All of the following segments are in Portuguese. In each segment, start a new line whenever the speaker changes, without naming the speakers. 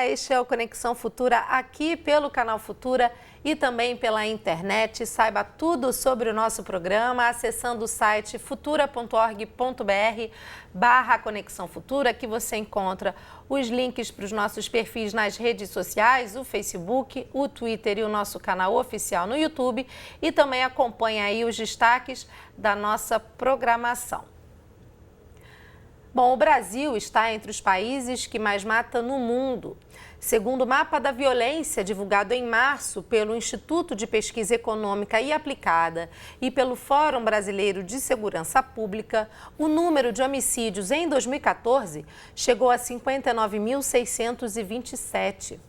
Olá, este é o Conexão Futura aqui pelo canal Futura e também pela internet. Saiba tudo sobre o nosso programa acessando o site futura.org.br/Conexão Futura, que você encontra os links para os nossos perfis nas redes sociais, o Facebook, o Twitter e o nosso canal oficial no YouTube, e também acompanha aí os destaques da nossa programação. Bom, o Brasil está entre os países que mais matam no mundo. Segundo o mapa da violência divulgado em março pelo Instituto de Pesquisa Econômica e Aplicada e pelo Fórum Brasileiro de Segurança Pública, o número de homicídios em 2014 chegou a 59.627.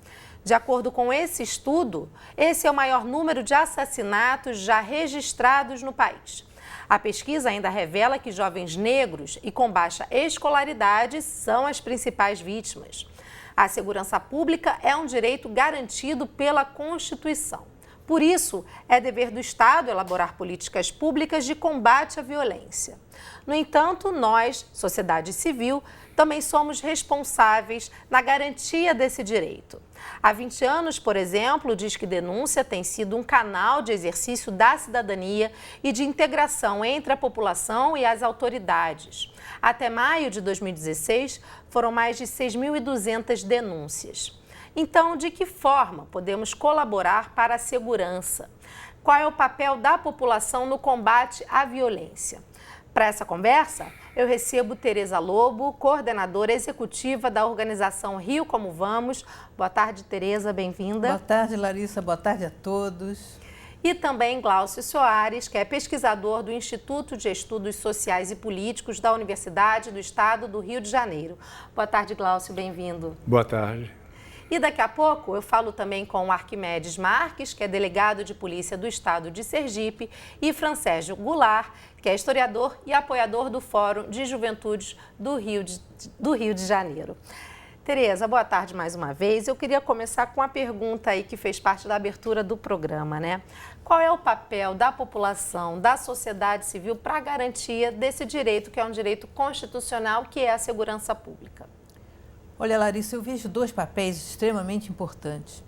De acordo com esse estudo, esse é o maior número de assassinatos já registrados no país. A pesquisa ainda revela que jovens negros e com baixa escolaridade são as principais vítimas. A segurança pública é um direito garantido pela Constituição. Por isso, é dever do Estado elaborar políticas públicas de combate à violência. No entanto, nós, sociedade civil, também somos responsáveis na garantia desse direito. Há 20 anos, por exemplo, o Disque Denúncia tem sido um canal de exercício da cidadania e de integração entre a população e as autoridades. Até maio de 2016, foram mais de 6.200 denúncias. Então, de que forma podemos colaborar para a segurança? Qual é o papel da população no combate à violência? Para essa conversa, eu recebo Tereza Lobo, coordenadora executiva da organização Rio Como Vamos. Boa tarde, Tereza, bem-vinda.
Boa tarde, Larissa, boa tarde a todos.
E também Glaucio Soares, que é pesquisador do Instituto de Estudos Sociais e Políticos da Universidade do Estado do Rio de Janeiro. Boa tarde, Glaucio, bem-vindo.
Boa tarde.
E daqui a pouco eu falo também com o Arquimedes Marques, que é delegado de polícia do estado de Sergipe, e Francésio Goulart, que é historiador e apoiador do Fórum de Juventudes do Rio de Janeiro. Tereza, boa tarde mais uma vez. Eu queria começar com uma pergunta aí que fez parte da abertura do programa, né? Qual é o papel da população, da sociedade civil para a garantia desse direito, que é um direito constitucional, que é a segurança pública?
Olha, Larissa, eu vejo dois papéis extremamente importantes.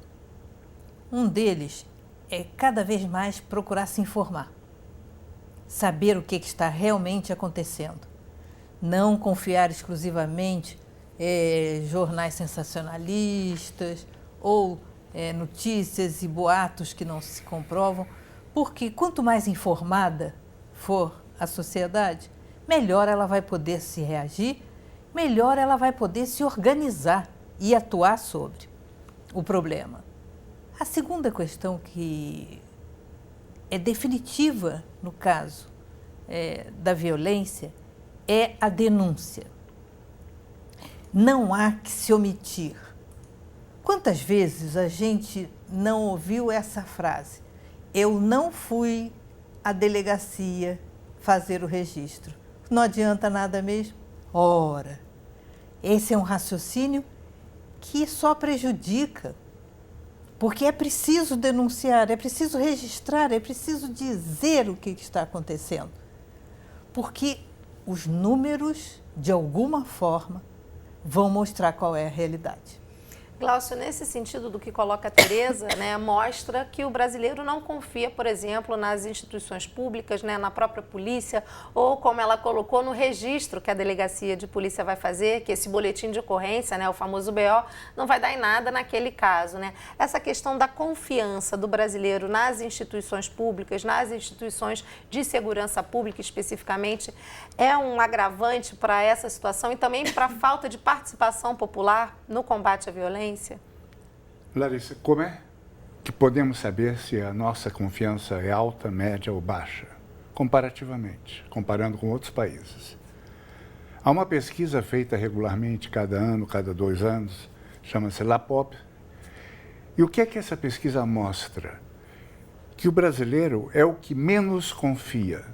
Um deles é cada vez mais procurar se informar, saber o que está realmente acontecendo, não confiar exclusivamente em jornais sensacionalistas ou notícias e boatos que não se comprovam, porque quanto mais informada for a sociedade, melhor ela vai poder se reagir, melhor ela vai poder se organizar e atuar sobre o problema. A segunda questão que é definitiva no caso da violência é a denúncia. Não há que se omitir. Quantas vezes a gente não ouviu essa frase? Eu não fui à delegacia fazer o registro. Não adianta nada mesmo? Ora, esse é um raciocínio que só prejudica, porque é preciso denunciar, é preciso registrar, é preciso dizer o que está acontecendo, porque os números, de alguma forma, vão mostrar qual é a realidade.
Glaucio, nesse sentido do que coloca a Tereza, né, mostra que o brasileiro não confia, por exemplo, nas instituições públicas, né, na própria polícia, ou como ela colocou, no registro que a delegacia de polícia vai fazer, que esse boletim de ocorrência, né, o famoso BO, não vai dar em nada naquele caso, né? Essa questão da confiança do brasileiro nas instituições públicas, nas instituições de segurança pública especificamente, é um agravante para essa situação e também para a falta de participação popular no combate à violência?
Larissa, como é que podemos saber se a nossa confiança é alta, média ou baixa, comparativamente, comparando com outros países? Há uma pesquisa feita regularmente, cada ano, cada 2 anos, chama-se LAPOP. E o que é que essa pesquisa mostra? Que o brasileiro é o que menos confia,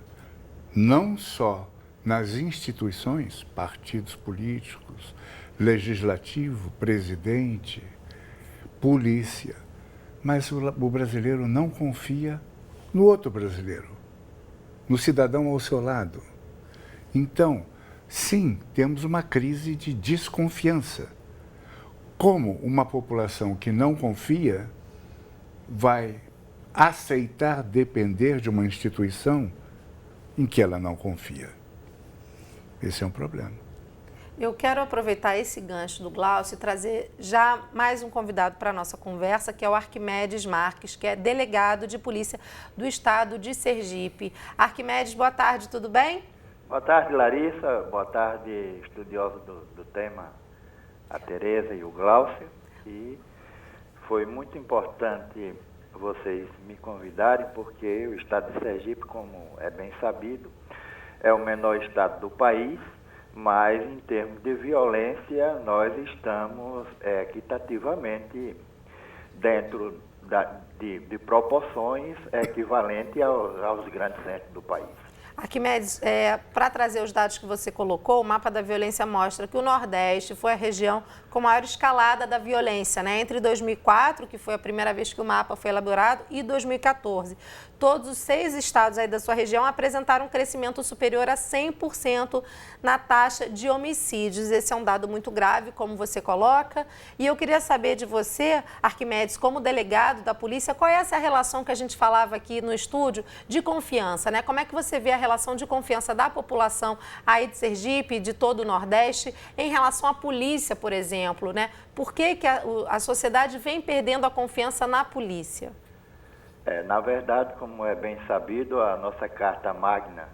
não só nas instituições, partidos políticos, legislativo, presidente, polícia, mas o brasileiro não confia no outro brasileiro, no cidadão ao seu lado. Então, sim, temos uma crise de desconfiança. como uma população que não confia vai aceitar depender de uma instituição em que ela não confia? Esse é um problema.
Eu quero aproveitar esse gancho do Glaucio e trazer já mais um convidado para a nossa conversa, que é o Arquimedes Marques, que é delegado de polícia do estado de Sergipe. Arquimedes, boa tarde, tudo bem?
Boa tarde, Larissa. Boa tarde, estudioso do tema, a Tereza e o Glaucio. E foi muito importante vocês me convidarem, porque o estado de Sergipe, como é bem sabido, é o menor estado do país, mas em termos de violência nós estamos equitativamente dentro de proporções equivalentes aos grandes centros do país.
Arquimedes, para trazer os dados que você colocou, o mapa da violência mostra que o Nordeste foi a região com maior escalada da violência, né? Entre 2004, que foi a primeira vez que o mapa foi elaborado, e 2014. Todos os 6 estados aí da sua região apresentaram um crescimento superior a 100% na taxa de homicídios. Esse é um dado muito grave, como você coloca. E eu queria saber de você, Arquimedes, como delegado da polícia, qual é essa relação que a gente falava aqui no estúdio de confiança, né? Como é que você vê a relação de confiança da população aí de Sergipe, de todo o Nordeste, em relação à polícia, por exemplo, né? Por que a sociedade vem perdendo a confiança na polícia?
Na verdade, como é bem sabido, a nossa Carta Magna,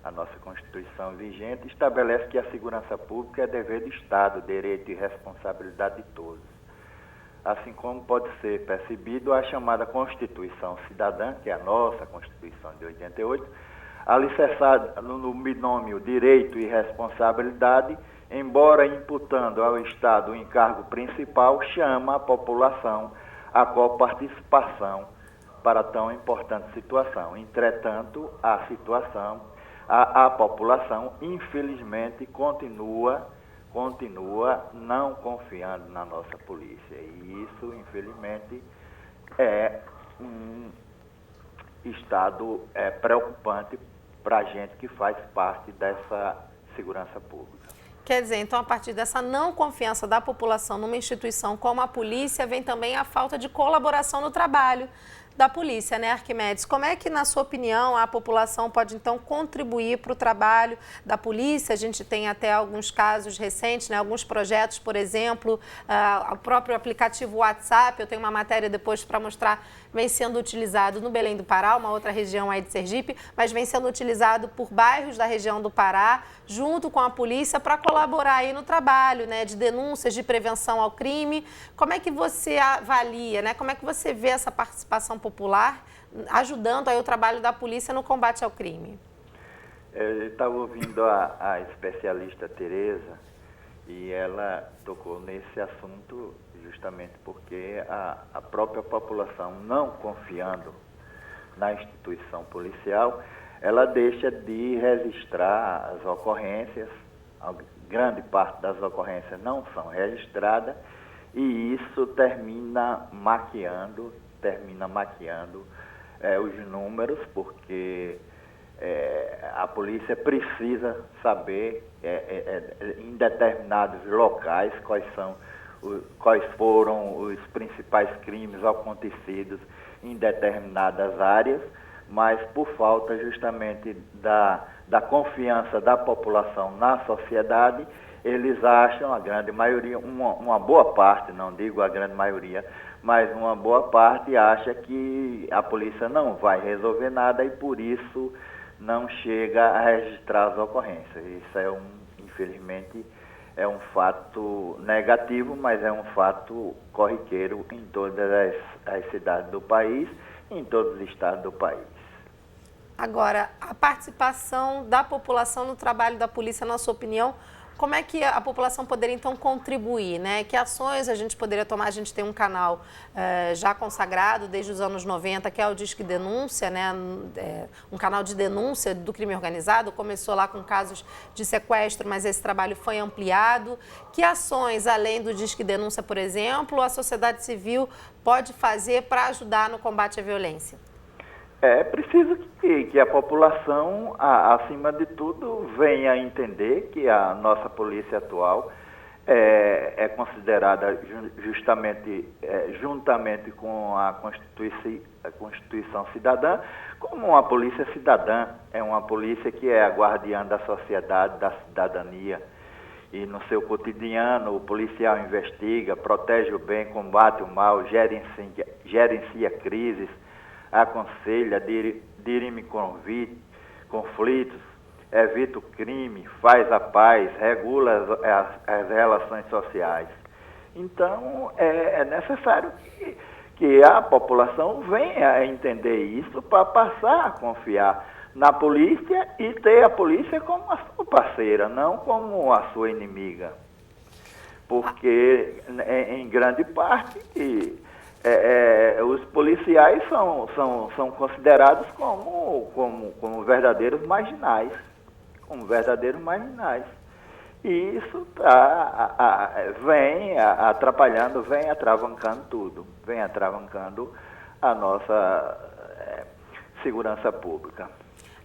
a nossa Constituição vigente, estabelece que a segurança pública é dever do Estado, direito e responsabilidade de todos. Assim como pode ser percebido a chamada Constituição Cidadã, que é a nossa Constituição de 88, alicerçada no binômio direito e responsabilidade, embora imputando ao Estado o encargo principal, chama a população à coparticipação para tão importante situação. Entretanto, a população, infelizmente, continua não confiando na nossa polícia. E isso, infelizmente, é um estado preocupante para a gente que faz parte dessa segurança pública.
Quer dizer, então, a partir dessa não confiança da população numa instituição como a polícia, vem também a falta de colaboração no trabalho da polícia, né, Arquimedes? Como é que, na sua opinião, a população pode, então, contribuir para o trabalho da polícia? A gente tem até alguns casos recentes, né, alguns projetos, por exemplo, o próprio aplicativo WhatsApp, eu tenho uma matéria depois para mostrar, vem sendo utilizado no Belém do Pará, uma outra região aí de Sergipe, mas vem sendo utilizado por bairros da região do Pará, junto com a polícia, para colaborar aí no trabalho, né, de denúncias, de prevenção ao crime. Como é que você avalia, né? Como é que você vê essa participação popular ajudando aí o trabalho da polícia no combate ao crime?
Eu estava ouvindo a especialista Tereza e ela tocou nesse assunto justamente porque a própria população, não confiando na instituição policial, ela deixa de registrar as ocorrências, a grande parte das ocorrências não são registradas e isso termina maquiando os números, porque a polícia precisa saber em determinados locais quais foram os principais crimes acontecidos em determinadas áreas, mas por falta justamente da confiança da população na sociedade, eles acham, a grande maioria, uma boa parte, não digo a grande maioria, mas uma boa parte acha que a polícia não vai resolver nada e por isso não chega a registrar as ocorrências. Isso infelizmente, é um fato negativo, mas é um fato corriqueiro em todas as cidades do país e em todos os estados do país.
Agora, a participação da população no trabalho da polícia, na sua opinião, como é que a população poderia, então, contribuir, né? Que ações a gente poderia tomar? A gente tem um canal já consagrado desde os anos 90, que é o Disque Denúncia, né? Um canal de denúncia do crime organizado. Começou lá com casos de sequestro, mas esse trabalho foi ampliado. Que ações, além do Disque Denúncia, por exemplo, a sociedade civil pode fazer para ajudar no combate à violência?
É preciso que a população, acima de tudo, venha a entender que a nossa polícia atual é considerada justamente, juntamente com a Constituição Cidadã, como uma polícia cidadã. É uma polícia que é a guardiã da sociedade, da cidadania. E no seu cotidiano, o policial investiga, protege o bem, combate o mal, gerencia crises, aconselha, dirime conflitos, evita o crime, faz a paz, regula as relações sociais. Então, é necessário que a população venha a entender isso para passar a confiar na polícia e ter a polícia como a sua parceira, não como a sua inimiga. Porque, em grande parte, os policiais são considerados como verdadeiros marginais. E isso vem atrapalhando, vem atravancando tudo, vem atravancando a nossa segurança pública.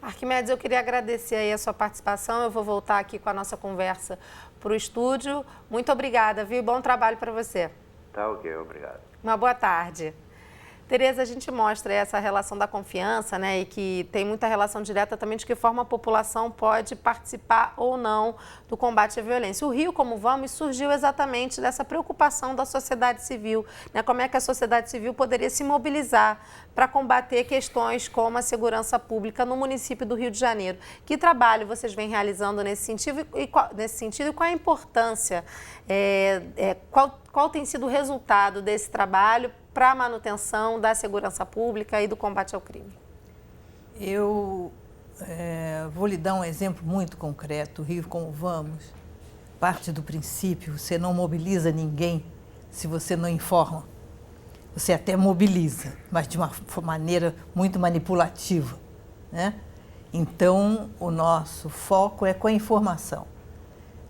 Arquimedes, eu queria agradecer aí a sua participação. Eu vou voltar aqui com a nossa conversa para o estúdio. Muito obrigada, viu? Bom trabalho para você.
Tá ok, obrigado.
Uma boa tarde. Tereza, a gente mostra essa relação da confiança, né, e que tem muita relação direta também de que forma a população pode participar ou não do combate à violência. O Rio Como Vamos surgiu exatamente dessa preocupação da sociedade civil, né, como é que a sociedade civil poderia se mobilizar para combater questões como a segurança pública no município do Rio de Janeiro. Que trabalho vocês vêm realizando nesse sentido e qual a importância, qual tem sido o resultado desse trabalho para a manutenção da segurança pública e do combate ao crime?
Eu vou lhe dar um exemplo muito concreto. O Rio Como Vamos parte do princípio: você não mobiliza ninguém se você não informa. Você até mobiliza, mas de uma maneira muito manipulativa, né? Então, o nosso foco é com a informação.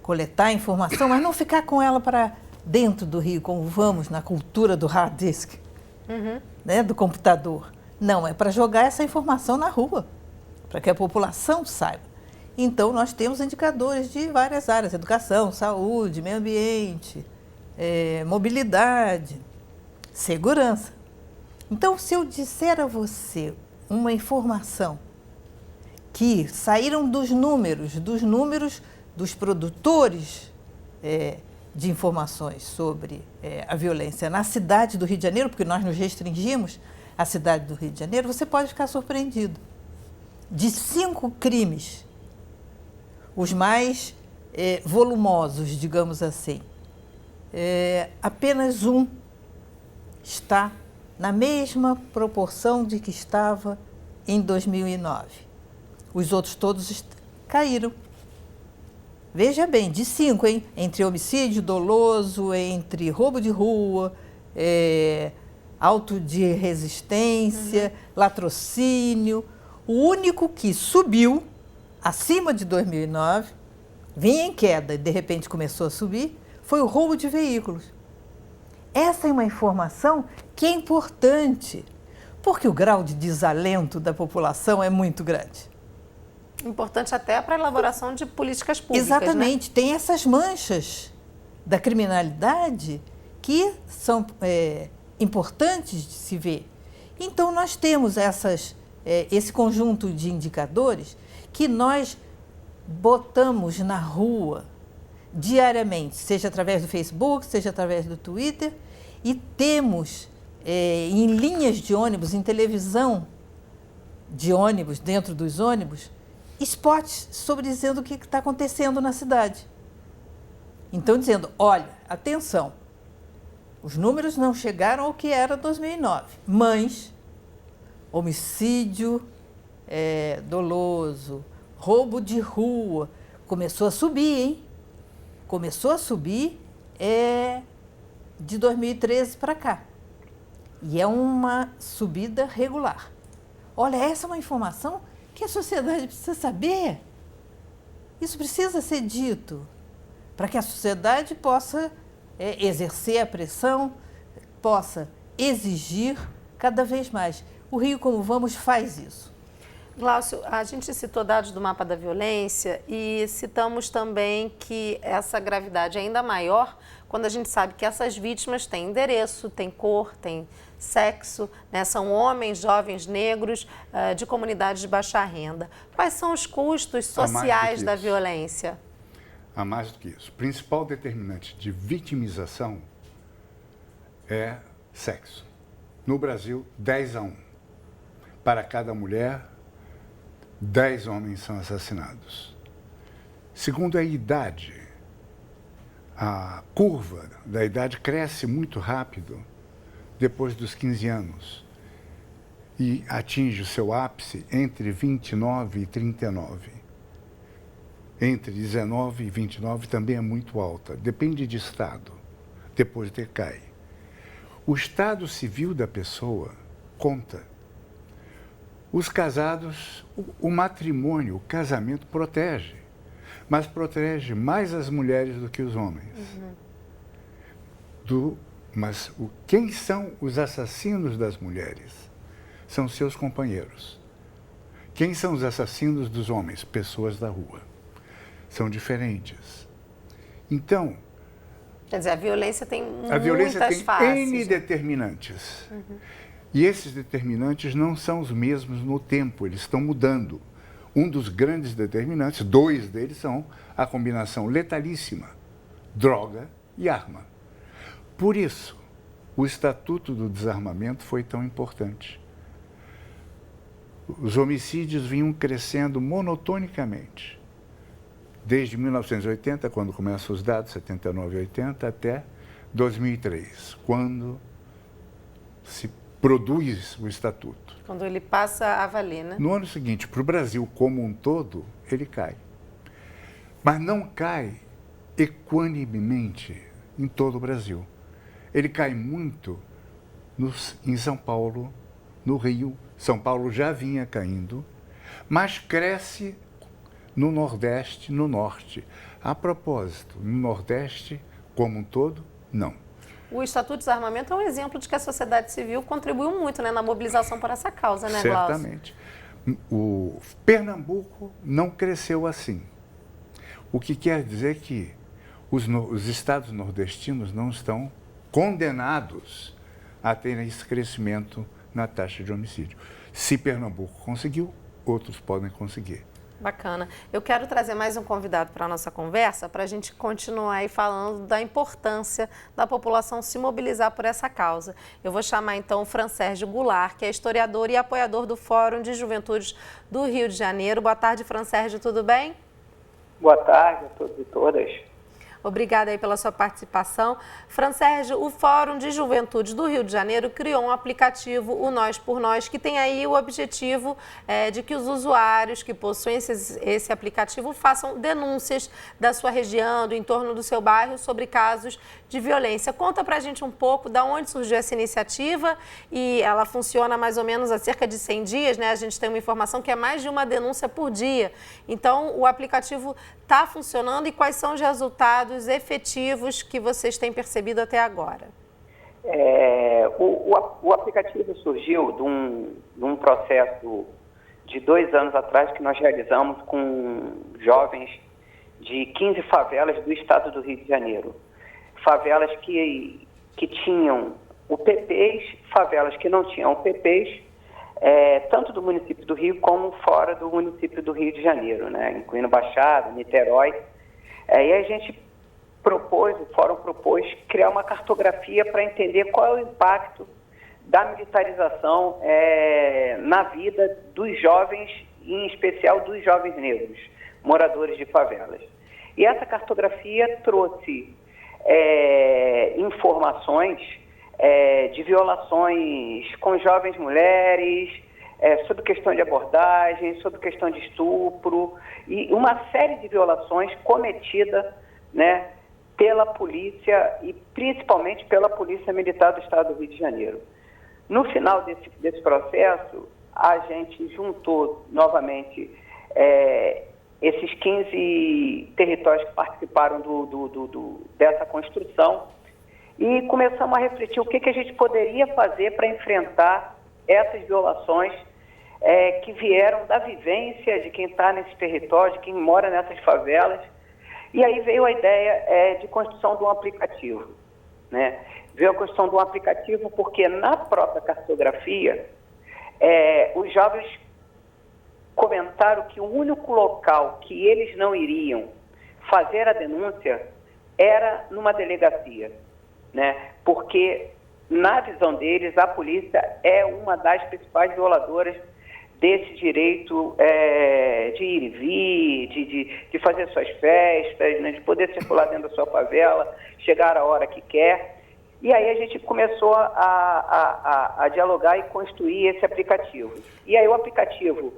Coletar a informação, mas não ficar com ela para dentro do Rio Como Vamos, na cultura do hard disk, né, do computador. Não, é para jogar essa informação na rua, para que a população saiba. Então, nós temos indicadores de várias áreas: educação, saúde, meio ambiente, mobilidade, segurança. Então, se eu disser a você uma informação que saíram dos números dos produtores de informações sobre a violência na cidade do Rio de Janeiro, porque nós nos restringimos à cidade do Rio de Janeiro, você pode ficar surpreendido. De 5 crimes, os mais volumosos, digamos assim, apenas um está na mesma proporção de que estava em 2009. Os outros todos caíram. Veja bem, de 5, hein? Entre homicídio doloso, entre roubo de rua, auto de resistência, latrocínio. O único que subiu acima de 2009, vinha em queda e de repente começou a subir, foi o roubo de veículos. Essa é uma informação que é importante, porque o grau de desalento da população é muito grande.
Importante até para a elaboração de políticas públicas.
Exatamente.
Né?
Tem essas manchas da criminalidade que são importantes de se ver. Então, nós temos esse conjunto de indicadores que nós botamos na rua diariamente, seja através do Facebook, seja através do Twitter, e temos em linhas de ônibus, em televisão de ônibus, dentro dos ônibus, spots sobre dizendo o que está acontecendo na cidade. Então, dizendo, olha, atenção, os números não chegaram ao que era 2009, mas homicídio doloso, roubo de rua, começou a subir, hein? Começou a subir de 2013 para cá. E é uma subida regular. Olha, essa é uma informação que a sociedade precisa saber. Isso precisa ser dito para que a sociedade possa exercer a pressão, possa exigir cada vez mais. O Rio Como Vamos faz isso.
Glaucio, a gente citou dados do mapa da violência e citamos também que essa gravidade é ainda maior quando a gente sabe que essas vítimas têm endereço, têm cor, têm sexo, né? São homens, jovens, negros, de comunidades de baixa renda. Quais são os custos sociais da violência?
Há mais do que isso. O principal determinante de vitimização é sexo. No Brasil, 10-1. Para cada mulher, 10 homens são assassinados. Segundo a idade, a curva da idade cresce muito rápido depois dos 15 anos e atinge o seu ápice entre 29 e 39. Entre 19 e 29 também é muito alta, depende de estado, depois decai. O estado civil da pessoa conta. Os casados, o matrimônio, o casamento protege, mas protege mais as mulheres do que os homens. Mas quem são os assassinos das mulheres? São seus companheiros. Quem são os assassinos dos homens? Pessoas da rua. São diferentes. Então...
Quer dizer, a violência tem muitas faces.
A violência tem N determinantes. E esses determinantes não são os mesmos no tempo, eles estão mudando. Um dos grandes determinantes, 2 deles, são a combinação letalíssima, droga e arma. Por isso, o Estatuto do Desarmamento foi tão importante. Os homicídios vinham crescendo monotonicamente, desde 1980, quando começam os dados, 79 e 80, até 2003, quando se produz o Estatuto.
Quando ele passa a valer, né?
No ano seguinte, para o Brasil como um todo, ele cai. Mas não cai equanimemente em todo o Brasil. Ele cai muito em São Paulo, no Rio. São Paulo já vinha caindo, mas cresce no Nordeste, no Norte. A propósito, no Nordeste, como um todo, não.
O Estatuto de Desarmamento é um exemplo de que a sociedade civil contribuiu muito, né, na mobilização por essa causa, né, Glaucio?
Certamente. O Pernambuco não cresceu assim. O que quer dizer que os estados nordestinos não estão condenados a ter esse crescimento na taxa de homicídio. Se Pernambuco conseguiu, outros podem conseguir.
Bacana. Eu quero trazer mais um convidado para a nossa conversa, para a gente continuar aí falando da importância da população se mobilizar por essa causa. Eu vou chamar então o Fran Sérgio Goulart, que é historiador e apoiador do Fórum de Juventudes do Rio de Janeiro. Boa tarde, Fran Sérgio, tudo bem?
Boa tarde a todos e todas.
Obrigada aí pela sua participação. Fran Sérgio, o Fórum de Juventude do Rio de Janeiro criou um aplicativo, o Nós por Nós, que tem aí o objetivo de que os usuários que possuem esse aplicativo façam denúncias da sua região, do entorno do seu bairro, sobre casos de violência. Conta pra gente um pouco de onde surgiu essa iniciativa e ela funciona mais ou menos há cerca de 100 dias, né? A gente tem uma informação que é mais de uma denúncia por dia. Então, o aplicativo está funcionando e quais são os resultados efetivos que vocês têm percebido até agora?
O aplicativo surgiu de um processo de 2 anos atrás que nós realizamos com jovens de 15 favelas do estado do Rio de Janeiro. Favelas que tinham UPPs, favelas que não tinham UPPs, tanto do município do Rio como fora do município do Rio de Janeiro, né? Incluindo Baixada, Niterói. E a gente o Fórum propôs criar uma cartografia para entender qual é o impacto da militarização na vida dos jovens, em especial dos jovens negros, moradores de favelas. E essa cartografia trouxe informações de violações com jovens mulheres, sobre questão de abordagem, sobre questão de estupro, e uma série de violações cometidas, né, pela polícia e principalmente pela Polícia Militar do Estado do Rio de Janeiro. No final desse processo, a gente juntou novamente esses 15 territórios que participaram dessa construção e começamos a refletir o que a gente poderia fazer para enfrentar essas violações que vieram da vivência de quem está nesse território, de quem mora nessas favelas. E aí veio a ideia de construção de um aplicativo, né? Veio a construção de um aplicativo porque na própria cartografia, os jovens comentaram que o único local que eles não iriam fazer a denúncia era numa delegacia, né? Porque, na visão deles, a polícia é uma das principais violadoras desse direito de ir e vir, de fazer suas festas, né? De poder circular dentro da sua favela, chegar a hora que quer. E aí a gente começou a dialogar e construir esse aplicativo. E aí o aplicativo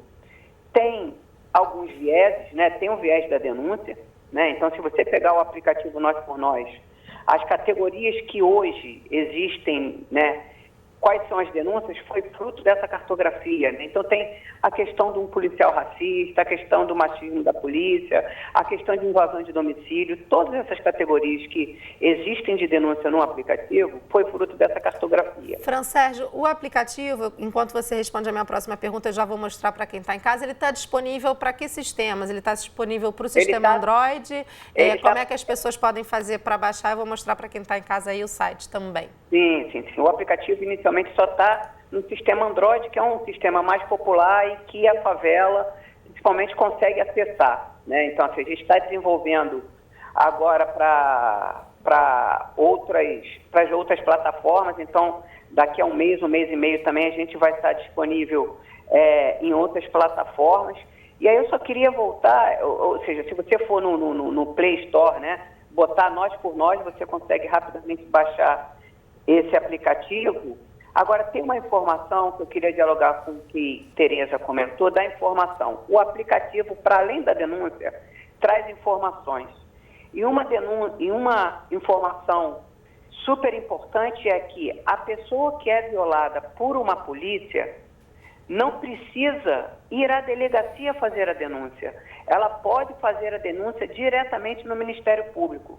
tem alguns vieses, né? Tem um viés da denúncia, né? Então, se você pegar o aplicativo Nós por Nós, as categorias que hoje existem, né? Quais são as denúncias, foi fruto dessa cartografia, né? Então tem a questão de um policial racista, a questão do machismo da polícia, a questão de invasão de domicílio, todas essas categorias que existem de denúncia no aplicativo, foi fruto dessa cartografia.
Fran Sérgio, o aplicativo, enquanto você responde a minha próxima pergunta, eu já vou mostrar para quem está em casa, ele está disponível para que sistemas? Ele está disponível para o sistema Android? Como é que as pessoas podem fazer para baixar? Eu vou mostrar para quem está em casa aí o site também.
Sim. O aplicativo inicialmente só está no sistema Android, que é um sistema mais popular e que a favela principalmente consegue acessar, né? Então, assim, a gente está desenvolvendo agora para outras plataformas. Então, daqui a um mês e meio também a gente vai estar disponível em outras plataformas. E aí eu só queria voltar, ou seja, se você for no Play Store, né, botar Nós por Nós, você consegue rapidamente baixar esse aplicativo. Agora, tem uma informação que eu queria dialogar com o que Tereza comentou, da informação. O aplicativo, para além da denúncia, traz informações. E uma informação super importante é que a pessoa que é violada por uma polícia não precisa ir à delegacia fazer a denúncia. Ela pode fazer a denúncia diretamente no Ministério Público.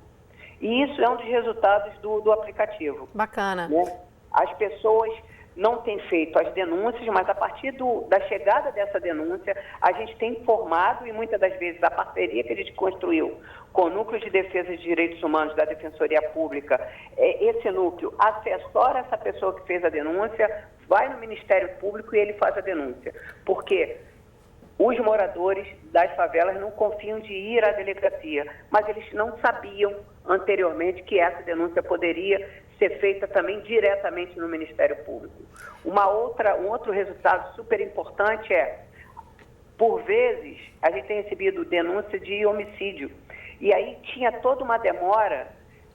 E isso é um dos resultados do aplicativo.
Bacana.
Né? As pessoas não têm feito as denúncias, mas a partir da chegada dessa denúncia, a gente tem informado, e muitas das vezes a parceria que a gente construiu com o Núcleo de Defesa de Direitos Humanos da Defensoria Pública, esse núcleo assessora essa pessoa que fez a denúncia, vai no Ministério Público e ele faz a denúncia. Porque os moradores das favelas não confiam de ir à delegacia, mas eles não sabiam anteriormente que essa denúncia poderia ser feita também diretamente no Ministério Público. Um outro resultado super importante por vezes, a gente tem recebido denúncia de homicídio, e aí tinha toda uma demora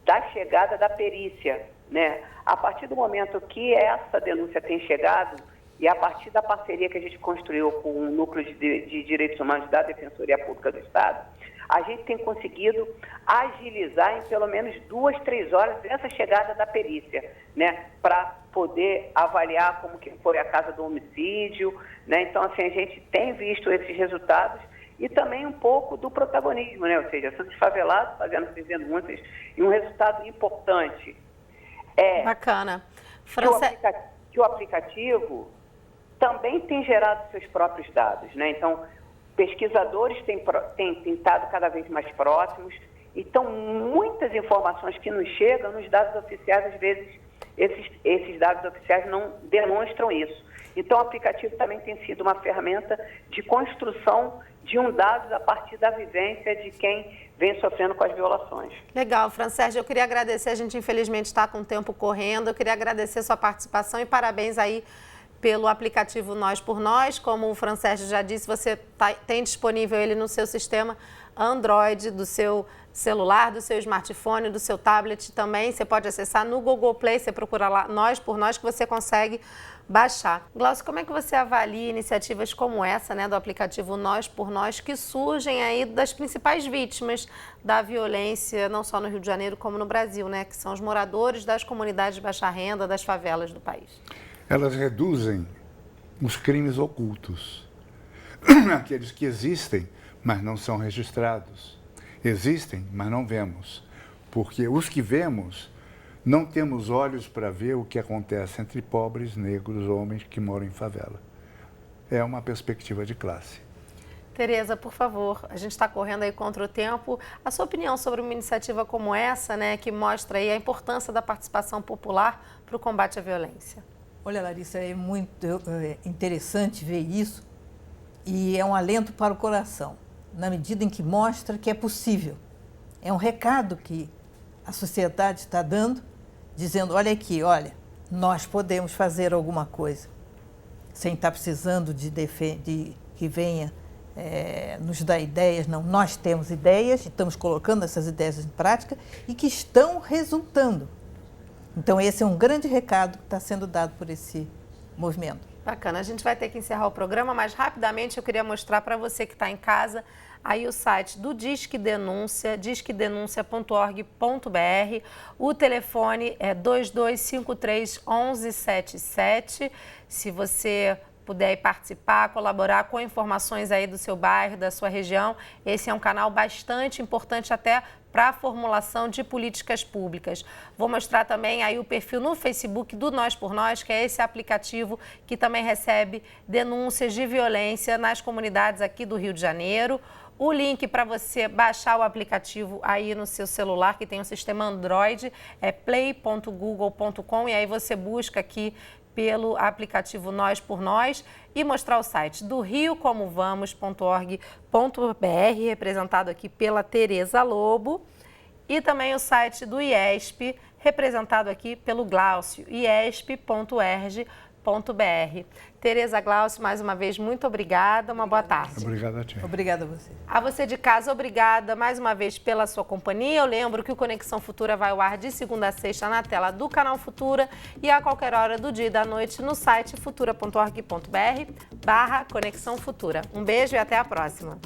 da chegada da perícia, né? A partir do momento que essa denúncia tem chegado, e a partir da parceria que a gente construiu com o Núcleo de Direitos Humanos da Defensoria Pública do Estado, a gente tem conseguido agilizar em pelo menos 2, 3 horas essa chegada da perícia, né? Para poder avaliar como que foi a causa do homicídio, né? Então, assim, a gente tem visto esses resultados e também um pouco do protagonismo, né? Ou seja, são os favelados fazendo essas denúncias, e um resultado importante
Bacana.
Que o aplicativo também tem gerado seus próprios dados, né? Então, pesquisadores têm estado cada vez mais próximos, então muitas informações que nos chegam nos dados oficiais, às vezes esses dados oficiais não demonstram isso. Então o aplicativo também tem sido uma ferramenta de construção de dados a partir da vivência de quem vem sofrendo com as violações.
Legal, Fran Sérgio, eu queria agradecer, a gente infelizmente está com o tempo correndo, eu queria agradecer a sua participação e parabéns aí pelo aplicativo Nós por Nós. Como o Fran Sérgio já disse, você tem disponível ele no seu sistema Android, do seu celular, do seu smartphone, do seu tablet também. Você pode acessar no Google Play, você procura lá Nós por Nós que você consegue baixar. Glaucio, como é que você avalia iniciativas como essa, né, do aplicativo Nós por Nós, que surgem aí das principais vítimas da violência, não só no Rio de Janeiro como no Brasil, né, que são os moradores das comunidades de baixa renda, das favelas do país?
Elas reduzem os crimes ocultos, aqueles que existem, mas não são registrados. Existem, mas não vemos, porque os que vemos, não temos olhos para ver o que acontece entre pobres, negros, homens que moram em favela. é uma perspectiva de classe.
Tereza, por favor, a gente está correndo aí contra o tempo. A sua opinião sobre uma iniciativa como essa, né, que mostra aí a importância da participação popular para o combate à violência?
Olha, Larissa, é muito interessante ver isso e é um alento para o coração, na medida em que mostra que é possível. É um recado que a sociedade está dando, dizendo, olha aqui, olha, nós podemos fazer alguma coisa, sem estar precisando de que venha nos dar ideias, não. Nós temos ideias, estamos colocando essas ideias em prática e que estão resultando. Então, esse é um grande recado que está sendo dado por esse movimento.
Bacana, a gente vai ter que encerrar o programa, mas rapidamente eu queria mostrar para você que está em casa aí o site do Disque Denúncia, disquedenuncia.org.br. O telefone é 2253-1177. Se você puder participar, colaborar com informações aí do seu bairro, da sua região, esse é um canal bastante importante até para a formulação de políticas públicas. Vou mostrar também aí o perfil no Facebook do Nós por Nós, que é esse aplicativo que também recebe denúncias de violência nas comunidades aqui do Rio de Janeiro. O link para você baixar o aplicativo aí no seu celular, que tem um sistema Android, é play.google.com, e aí você busca aqui pelo aplicativo Nós por Nós e mostrar o site do riocomovamos.org.br, representado aqui pela Tereza Lobo, e também o site do IESP, representado aqui pelo Glaucio, iesp.erg.br. Tereza, Glaucio, mais uma vez, muito obrigada, uma boa tarde.
Obrigado a ti.
Obrigada a você.
A você de casa, obrigada mais uma vez pela sua companhia. Eu lembro que o Conexão Futura vai ao ar de segunda a sexta na tela do canal Futura e a qualquer hora do dia e da noite no site futura.org.br/Conexão Futura. Um beijo e até a próxima.